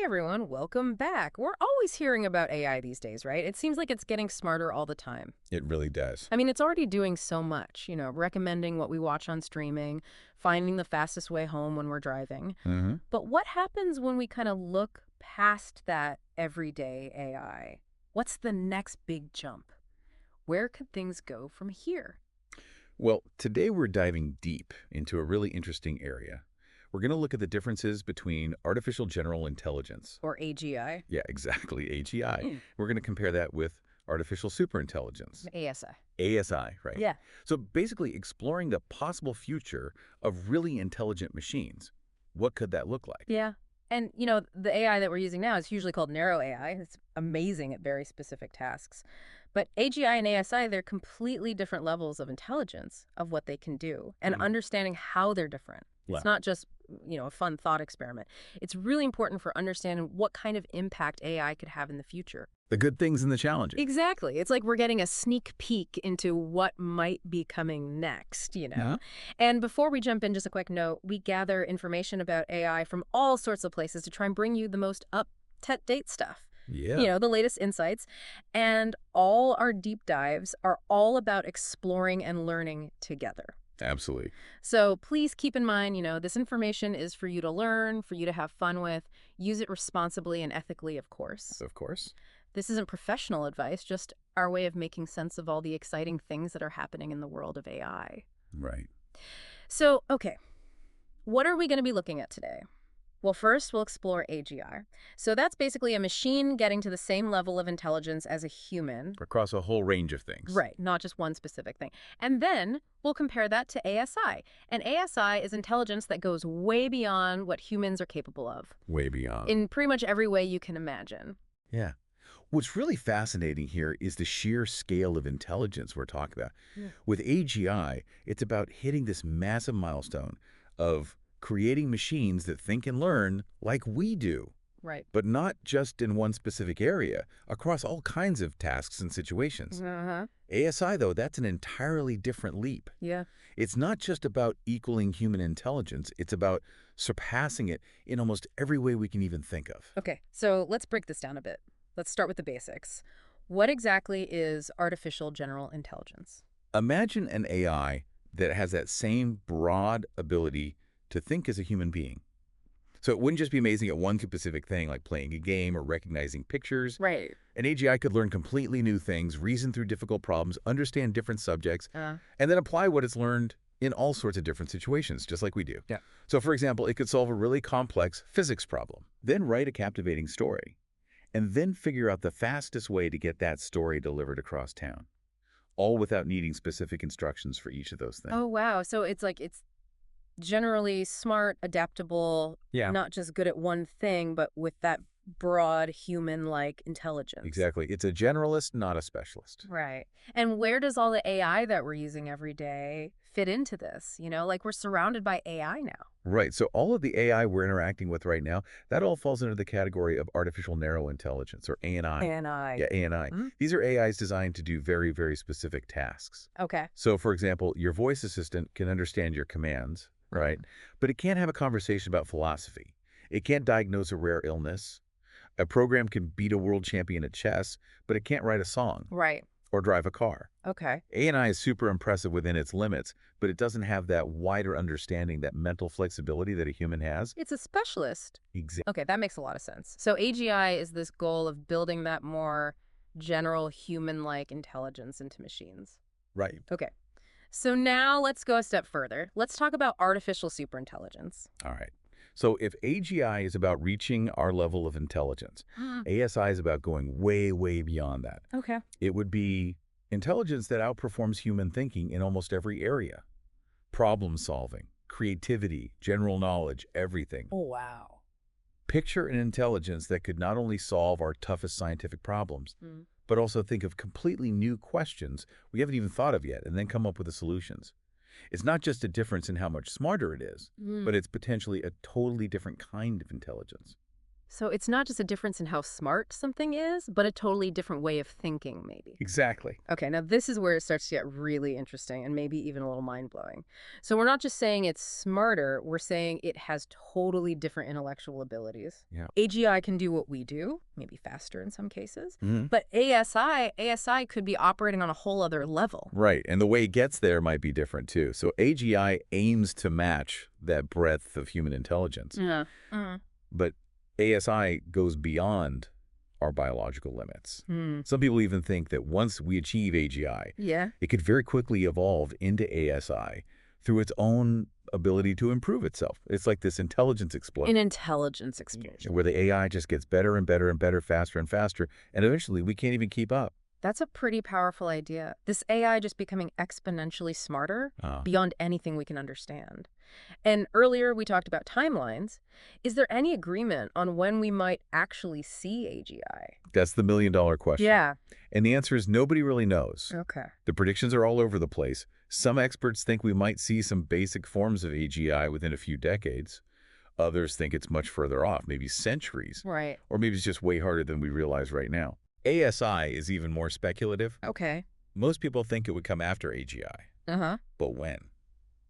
Hey everyone, welcome back. We're always hearing about AI these days, right? It seems like it's getting smarter all the time. It really does. I mean, it's already doing so much, recommending what we watch on streaming, finding the fastest way home when we're driving. hmm But what happens when we kind of look past that everyday AI? What's the next big jump? Where could things go from here? Well, today we're diving deep into a really interesting area. We're going to look at the differences between artificial general intelligence. Or AGI? Yeah, exactly, AGI. Mm. We're going to compare that with artificial superintelligence, ASI. ASI, right? Yeah. So basically exploring the possible future of really intelligent machines. What could that look like? Yeah. And, the AI that we're using now is usually called narrow AI. It's amazing at very specific tasks. But AGI and ASI, they're completely different levels of intelligence of what they can do and Mhm. understanding how they're different. It's Well, not just, a fun thought experiment. It's really important for understanding what kind of impact AI could have in the future. the good things and the challenging. Exactly. It's like we're getting a sneak peek into what might be coming next. Yeah. And before we jump in, just a quick note, we gather information about AI from all sorts of places to try and bring you the most up-to-date stuff. Yeah, The latest insights. And all our deep dives are all about exploring and learning together. absolutely. So please keep in mind, this information is for you to learn, for you to have fun with. Use it responsibly and ethically, of course. Of course. This isn't professional advice, just our way of making sense of all the exciting things that are happening in the world of AI. Right. So, okay, what are we going to be looking at today? Well, first, we'll explore AGI. So that's basically a machine getting to the same level of intelligence as a human. Across a whole range of things. Right, not just one specific thing. And then we'll compare that to ASI. And ASI is intelligence that goes way beyond what humans are capable of, Way beyond. in pretty much every way you can imagine. Yeah. What's really fascinating here is the sheer scale of intelligence we're talking about. Yeah. With AGI, it's about hitting this massive milestone of creating machines that think and learn like we do, Right. but not just in one specific area, across all kinds of tasks and situations. Uh-huh. ASI, though, that's an entirely different leap. Yeah. It's not just about equaling human intelligence, it's about surpassing it in almost every way we can even think of. Okay, so let's break this down a bit. Let's start with the basics. What exactly is artificial general intelligence? Imagine an AI that has that same broad ability to think as a human being. So it wouldn't just be amazing at one specific thing like playing a game or recognizing pictures. Right. An AGI could learn completely new things, reason through difficult problems, understand different subjects, Uh, and then apply what it's learned in all sorts of different situations, just like we do. Yeah. So for example, it could solve a really complex physics problem, then write a captivating story, and then figure out the fastest way to get that story delivered across town, all without needing specific instructions for each of those things. oh, wow. So it's generally smart, adaptable, Yeah. not just good at one thing, but with that broad human-like intelligence. Exactly. It's a generalist, not a specialist. Right. And where does all the AI that we're using every day fit into this? Like we're surrounded by AI now. Right. So all of the AI we're interacting with right now, that all falls under the category of artificial narrow intelligence, or ANI. And I. Yeah, ANI. Mhm. These are AIs designed to do very, very specific tasks. Okay. So, for example, your voice assistant can understand your commands, right? But it can't have a conversation about philosophy. It can't diagnose a rare illness. A program can beat a world champion at chess, but it can't write a song Right. or drive a car. Okay. ANI is super impressive within its limits, but it doesn't have that wider understanding, that mental flexibility that a human has. It's a specialist. Exactly. Okay, that makes a lot of sense. So AGI is this goal of building that more general human-like intelligence into machines. Right. Okay. So now let's go a step further. Let's talk about artificial superintelligence. All right. So if AGI is about reaching our level of intelligence, ASI is about going way, way beyond that. Okay. It would be intelligence that outperforms human thinking in almost every area. Problem solving, creativity, general knowledge, everything. Oh, wow. Picture an intelligence that could not only solve our toughest scientific problems, Mm. but also think of completely new questions we haven't even thought of yet and then come up with the solutions. It's not just a difference in how much smarter it is, but it's potentially a totally different kind of intelligence. So it's not just a difference in how smart something is, but a totally different way of thinking, maybe. Exactly. Okay, now this is where it starts to get really interesting and maybe even a little mind-blowing. So we're not just saying it's smarter, we're saying it has totally different intellectual abilities. Yeah. AGI can do what we do, maybe faster in some cases, Mhm. but ASI could be operating on a whole other level. Right, and the way it gets there might be different too. So AGI aims to match that breadth of human intelligence, Yeah. Mm. but ASI goes beyond our biological limits. Hmm. Some people even think that once we achieve AGI, Yeah. it could very quickly evolve into ASI through its own ability to improve itself. It's like this intelligence An explosion intelligence explosion. where the AI just gets better and better and better, faster and faster, and eventually we can't even keep up. That's a pretty powerful idea. This AI just becoming exponentially smarter Uh, beyond anything we can understand. And earlier we talked about timelines. Is there any agreement on when we might actually see AGI? that's the million-dollar question. Yeah. And the answer is nobody really knows. Okay. The predictions are all over the place. Some experts think we might see some basic forms of AGI within a few decades. Others think it's much further off, maybe centuries, Right. or maybe it's just way harder than we realize right now. ASI is even more speculative. Okay. Most people think it would come after AGI, Uh-huh. but when?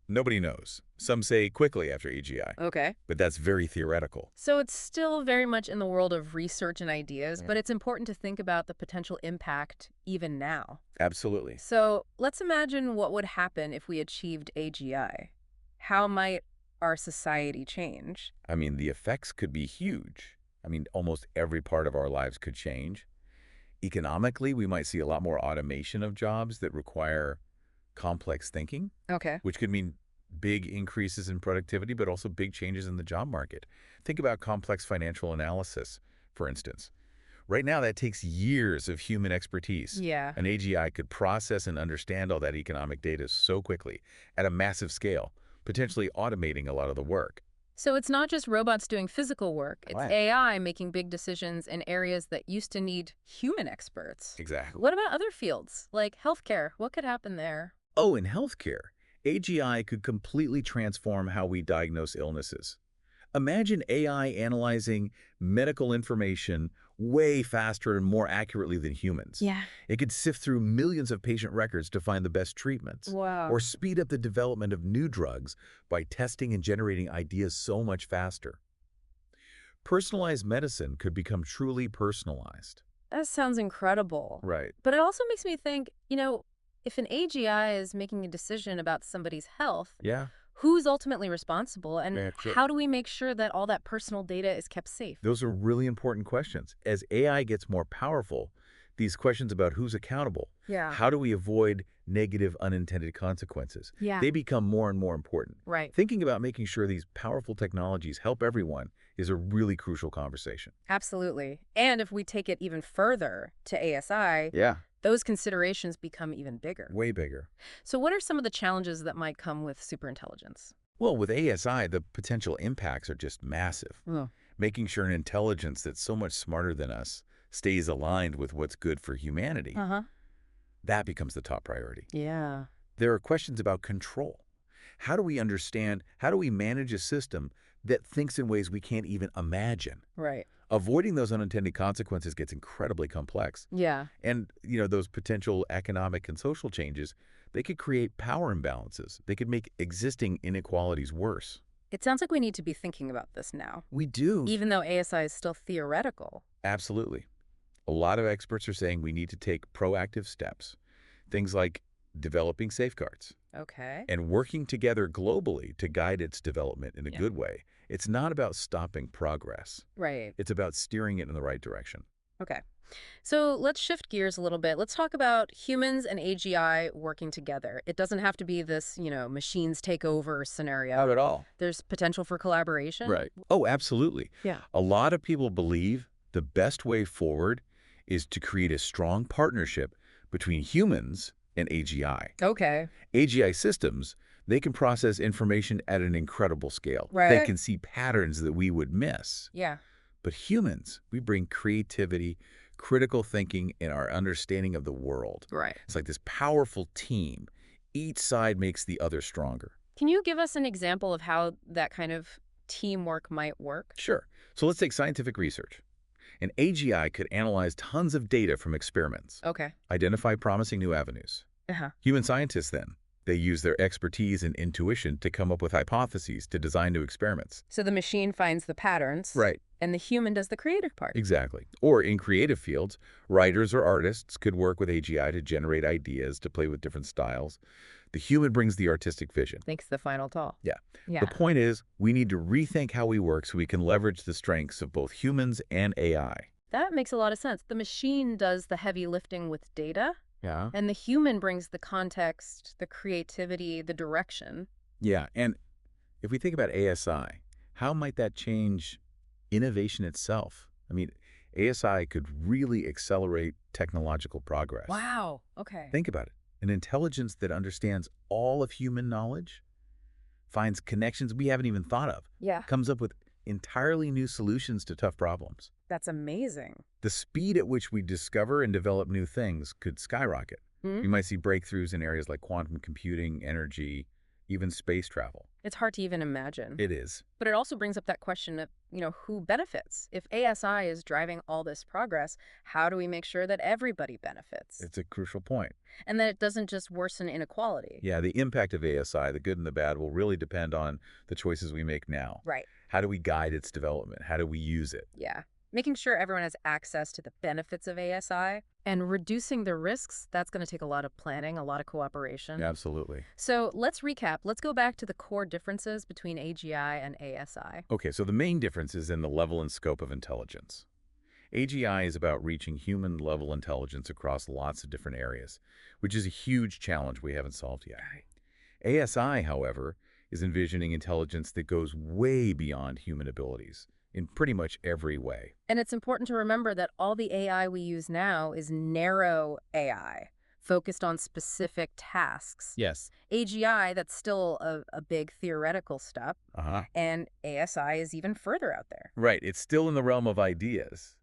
Nobody knows. Some say quickly after AGI, Okay. but that's very theoretical. So it's still very much in the world of research and ideas, Yeah. but it's important to think about the potential impact even now. Absolutely. So let's imagine what would happen if we achieved AGI. How might our society change? I mean, the effects could be huge. I mean, almost every part of our lives could change. Economically, we might see a lot more automation of jobs that require complex thinking, Okay. which could mean big increases in productivity, but also big changes in the job market. Think about complex financial analysis, for instance. Right now, that takes years of human expertise. Yeah. An AGI could process and understand all that economic data so quickly at a massive scale, potentially automating a lot of the work. So it's not just robots doing physical work, it's Right. AI making big decisions in areas that used to need human experts. Exactly. What about other fields, like healthcare? What could happen there? Oh, in healthcare, AGI could completely transform how we diagnose illnesses. Imagine AI analyzing medical information way faster and more accurately than humans. Yeah. It could sift through millions of patient records to find the best treatments, Wow. or speed up the development of new drugs by testing and generating ideas so much faster. Personalized medicine could become truly personalized. That sounds incredible. Right. But it also makes me think, if an AGI is making a decision about somebody's health, Yeah. who's ultimately responsible and Very true. how do we make sure that all that personal data is kept safe? Those are really important questions. As AI gets more powerful, these questions about who's accountable, Yeah. how do we avoid negative unintended consequences, Yeah. they become more and more important. Right. Thinking about making sure these powerful technologies help everyone is a really crucial conversation. Absolutely. And if we take it even further to ASI, Yeah. those considerations become even bigger. Way bigger. So what are some of the challenges that might come with superintelligence? Well, with ASI, the potential impacts are just massive. Oh. Making sure an intelligence that's so much smarter than us stays aligned with what's good for humanity, Uh-huh. that becomes the top priority. Yeah. There are questions about control. How do we understand, how do we manage a system that thinks in ways we can't even imagine? Right. Avoiding those unintended consequences gets incredibly complex. Yeah. And, those potential economic and social changes, they could create power imbalances. They could make existing inequalities worse. It sounds like we need to be thinking about this now, We do. even though ASI is still theoretical. Absolutely. A lot of experts are saying we need to take proactive steps. Things like developing safeguards Okay. and working together globally to guide its development in a Yeah. good way. It's not about stopping progress. Right. It's about steering it in the right direction. Okay. So let's shift gears a little bit. Let's talk about humans and AGI working together. It doesn't have to be this, machines take over scenario. Not at all. There's potential for collaboration. Right. Oh, absolutely. Yeah. A lot of people believe the best way forward is to create a strong partnership between humans and AGI. Okay. AGI systems, they can process information at an incredible scale. They Right. can see patterns that we would miss. Yeah. But humans, we bring creativity, critical thinking, and our understanding of the world. Right. It's like this powerful team. Each side makes the other stronger. Can you give us an example of how that kind of teamwork might work? Sure. So let's take scientific research. An AGI could analyze tons of data from experiments, Okay. identify promising new avenues. Uh-huh. Human scientists, then, they use their expertise and intuition to come up with hypotheses to design new experiments. So the machine finds the patterns, Right. and the human does the creative part. Exactly. Or in creative fields, writers or artists could work with AGI to generate ideas, to play with different styles. The human brings the artistic vision. Thinks the final call. Yeah. Yeah. The point is, we need to rethink how we work so we can leverage the strengths of both humans and AI. That makes a lot of sense. The machine does the heavy lifting with data, Yeah. and the human brings the context, the creativity, the direction. Yeah. And if we think about ASI, how might that change innovation itself? I mean, ASI could really accelerate technological progress. Wow. Okay. Think about it. An intelligence that understands all of human knowledge, finds connections we haven't even thought of, Yeah. comes up with entirely new solutions to tough problems. That's amazing. The speed at which we discover and develop new things could skyrocket. Hmm? We might see breakthroughs in areas like quantum computing, energy, even space travel. It's hard to even imagine. It is. But it also brings up that question of, who benefits? If ASI is driving all this progress, how do we make sure that everybody benefits? It's a crucial point. And that it doesn't just worsen inequality. Yeah, the impact of ASI, the good and the bad, will really depend on the choices we make now. Right. How do we guide its development? How do we use it? Yeah. Making sure everyone has access to the benefits of ASI and reducing the risks, that's going to take a lot of planning, a lot of cooperation. Absolutely. So let's recap. Let's go back to the core differences between AGI and ASI. Okay, so the main difference is in the level and scope of intelligence. AGI is about reaching human-level intelligence across lots of different areas, which is a huge challenge we haven't solved yet. ASI, however, is envisioning intelligence that goes way beyond human abilities in pretty much every way. And it's important to remember that all the AI we use now is narrow AI, focused on specific tasks. Yes. AGI, that's still a big theoretical step, Uh-huh. and ASI is even further out there. Right. It's still in the realm of ideas,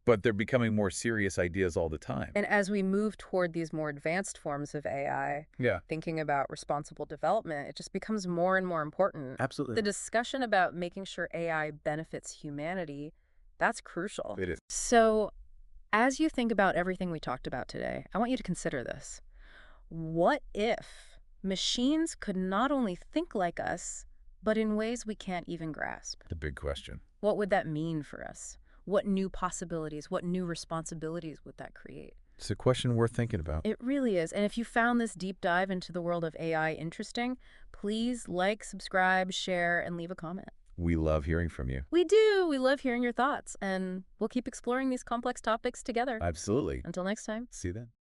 but they're becoming more serious ideas all the time. And as we move toward these more advanced forms of AI, Yeah, thinking about responsible development, it just becomes more and more important. absolutely. The discussion about making sure AI benefits humanity, that's crucial. It is. So, as you think about everything we talked about today, I want you to consider this. What if machines could not only think like us, but in ways we can't even grasp? The big question. What would that mean for us? What new possibilities, what new responsibilities would that create? It's a question worth thinking about. It really is. And if you found this deep dive into the world of AI interesting, please like, subscribe, share, and leave a comment. We love hearing from you. We do. We love hearing your thoughts, and we'll keep exploring these complex topics together. Absolutely. Until next time. See you then.